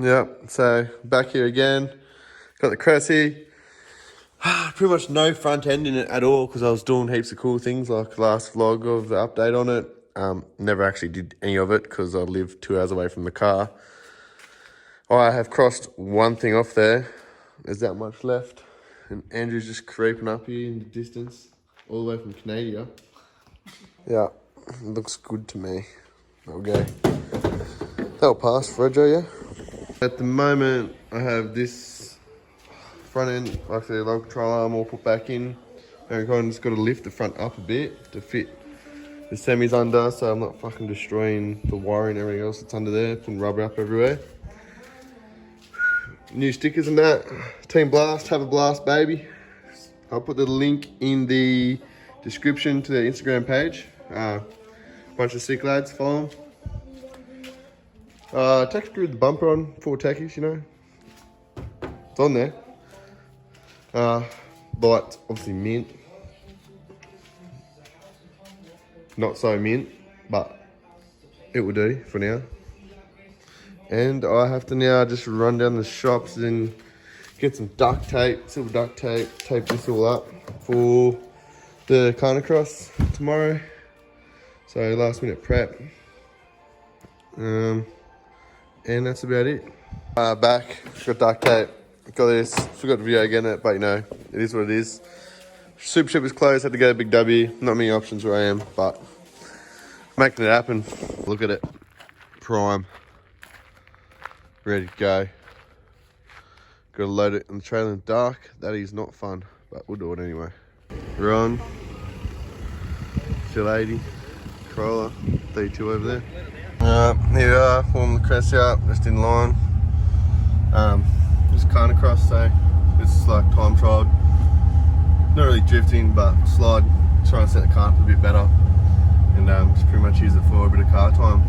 Yeah, so back here again. Got the Cressy. Pretty much no front end in it at all because I was doing heaps of cool things like the last vlog of the update on it. Never actually did any of it because I live 2 hours away from the car. I have crossed one thing off there. There's that much left. And Andrew's just creeping up here in the distance, all the way from Canada. Yeah, it looks good to me. Okay. That'll pass for Joe, yeah? At the moment, I have this front end, like the log control arm, all put back in. And I kind of just got to lift the front up a bit to fit the semis under, so I'm not fucking destroying the wiring and everything else that's under there, putting rubber up everywhere. New stickers and that. Team Blast, have a blast, baby. I'll put the link in the description to their Instagram page. Bunch of sick lads, follow them. Tech screwed the bumper on, 4 techies, you know. It's on there. Lights, obviously mint. Not so mint, but it will do for now. And I have to now just run down the shops and get some duct tape, silver duct tape, tape this all up for the carnacross tomorrow. So last minute prep. And that's about it. Back, got duct tape, got this, forgot to video again, but you know, it is what it is. Super Ship was closed, had to go to Big W. Not many options where I am, but making it happen. Look at it, prime, ready to go. Got to load it in the trailer in the dark. That is not fun, but we'll do it anyway. Ron, 280, Corolla, 32 over there. Here we are, warming the Cressy up, just in line. Just carnacross, so this is like time trial. Not really drifting, but slide, trying to set the car up a bit better. And just pretty much use it for a bit of car time.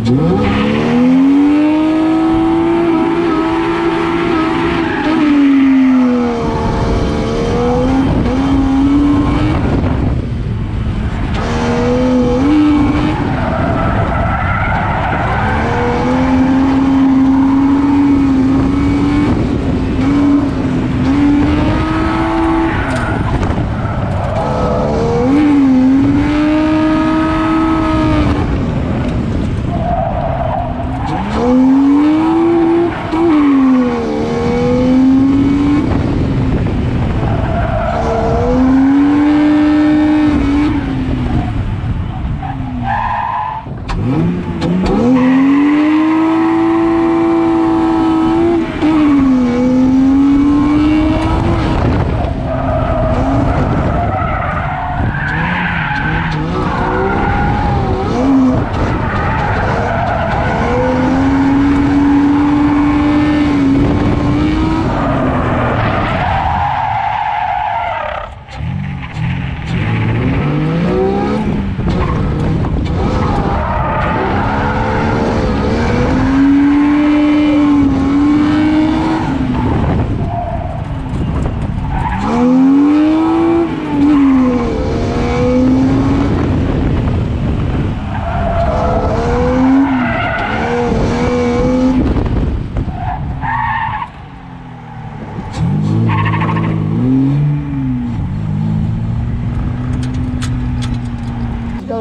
Go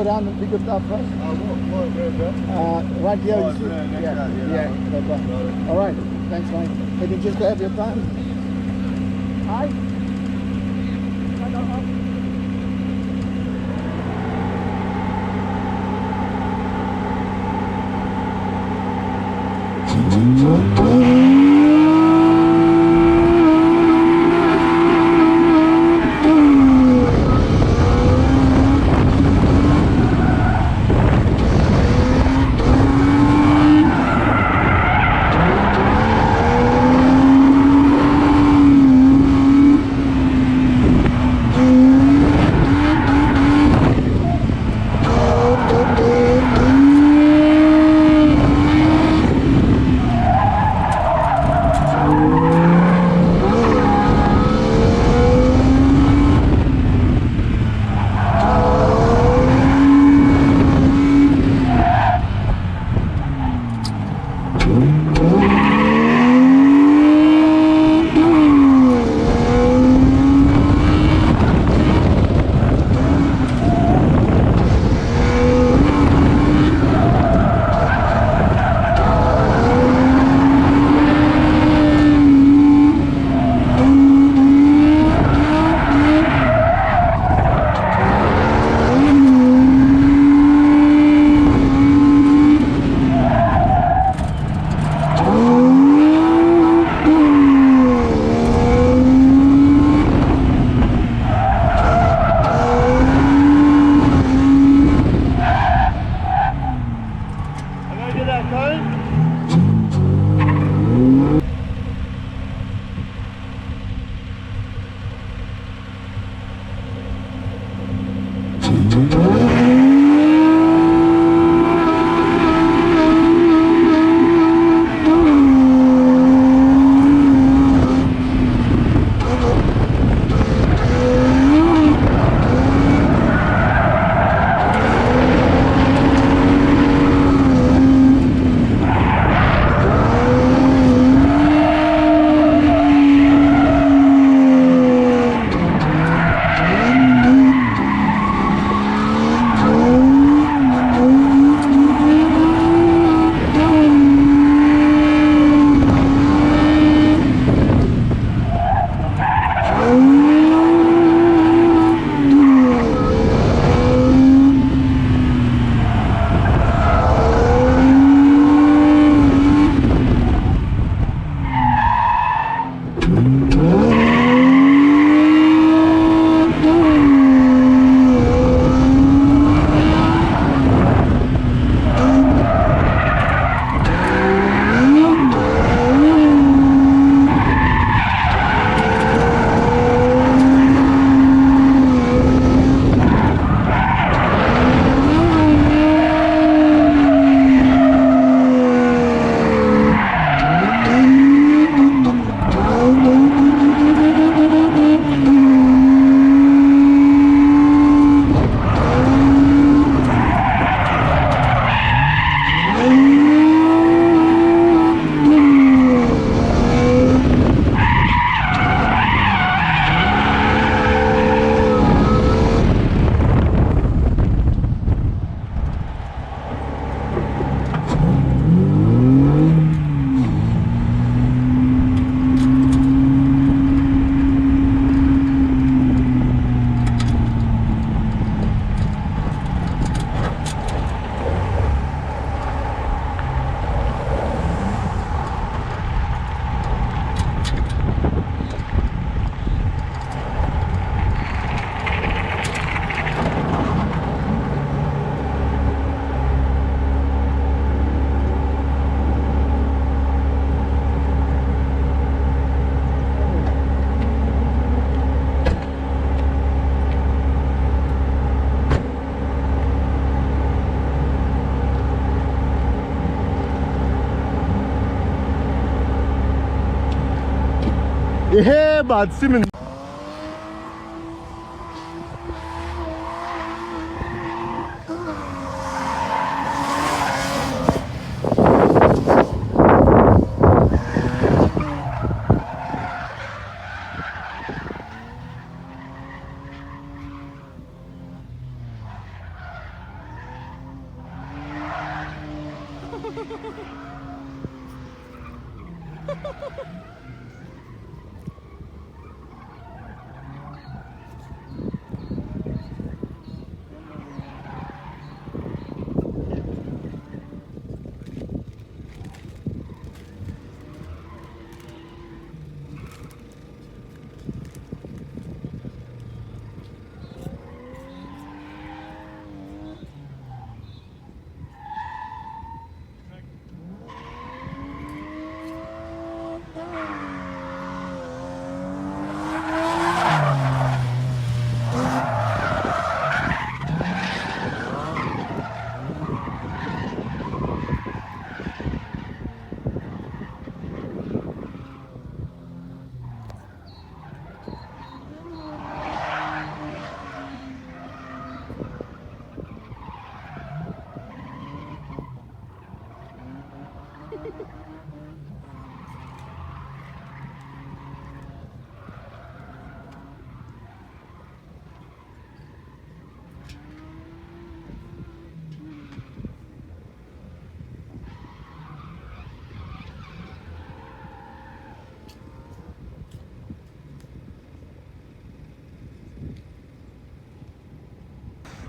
down and pick up that first. Right here. Yeah. All right. Thanks, mate. Can you just grab your plan? Hi. Yeah, bud, Simmons.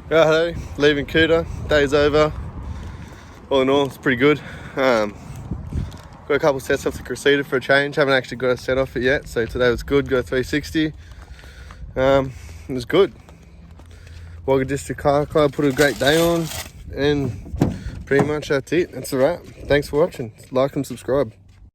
Righto, leaving Coota, day's over. All in all, it's pretty good. Got a couple sets off the Crusader for a change. Haven't actually got a set off it yet, so today was good. Got a 360. It was good. Wagga District Car Club put a great day on, and pretty much that's it. That's a wrap. Thanks for watching. Like and subscribe.